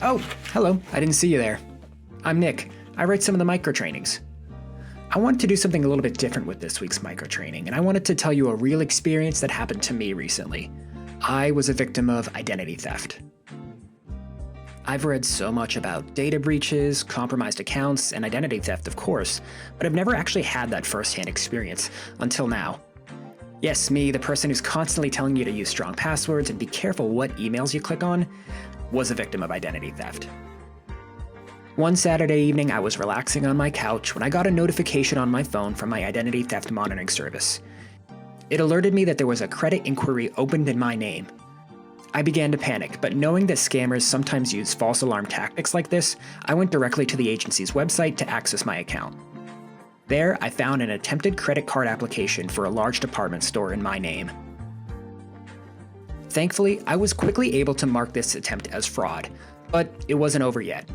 Oh, hello. I didn't see you there. I'm Nick. I write some of the micro trainings. I wanted to do something a little bit different with this week's micro training, and I wanted to tell you a real experience that happened to me recently. I was a victim of identity theft. I've read so much about data breaches, compromised accounts, and identity theft, of course, but I've never actually had that firsthand experience until now. Yes, me, the person who's constantly telling you to use strong passwords and be careful what emails you click on, was a victim of identity theft. One Saturday evening, I was relaxing on my couch when I got a notification on my phone from my identity theft monitoring service. It alerted me that there was a credit inquiry opened in my name. I began to panic, but knowing that scammers sometimes use false alarm tactics like this, I went directly to the agency's website to access my account. There, I found an attempted credit card application for a large department store in my name. Thankfully, I was quickly able to mark this attempt as fraud, but it wasn't over yet.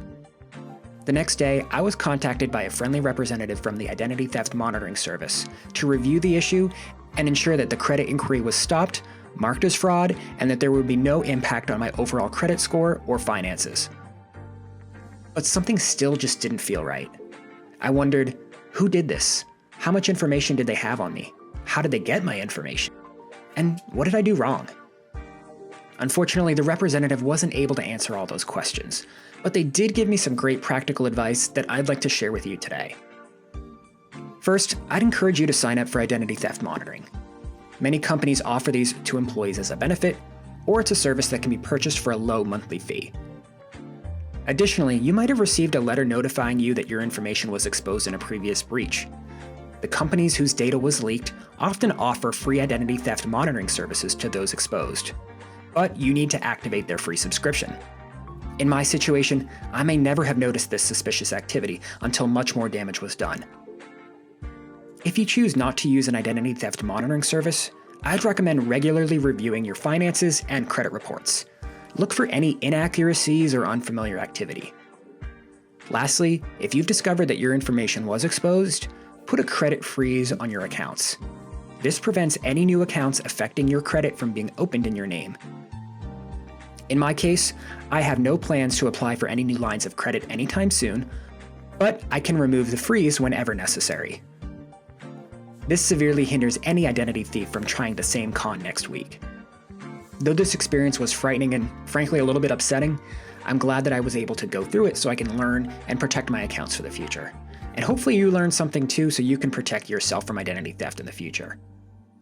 The next day, I was contacted by a friendly representative from the Identity Theft Monitoring Service to review the issue and ensure that the credit inquiry was stopped, marked as fraud, and that there would be no impact on my overall credit score or finances. But something still just didn't feel right. I wondered, who did this? How much information did they have on me? How did they get my information? And what did I do wrong? Unfortunately, the representative wasn't able to answer all those questions, but they did give me some great practical advice that I'd like to share with you today. First, I'd encourage you to sign up for identity theft monitoring. Many companies offer these to employees as a benefit, or it's a service that can be purchased for a low monthly fee. Additionally, you might have received a letter notifying you that your information was exposed in a previous breach. The companies whose data was leaked often offer free identity theft monitoring services to those exposed, but you need to activate their free subscription. In my situation, I may never have noticed this suspicious activity until much more damage was done. If you choose not to use an identity theft monitoring service, I'd recommend regularly reviewing your finances and credit reports. Look for any inaccuracies or unfamiliar activity. Lastly, if you've discovered that your information was exposed, put a credit freeze on your accounts. This prevents any new accounts affecting your credit from being opened in your name. In my case, I have no plans to apply for any new lines of credit anytime soon, but I can remove the freeze whenever necessary. This severely hinders any identity thief from trying the same con next week. Though this experience was frightening and frankly a little bit upsetting, I'm glad that I was able to go through it so I can learn and protect my accounts for the future. And hopefully you learned something too so you can protect yourself from identity theft in the future.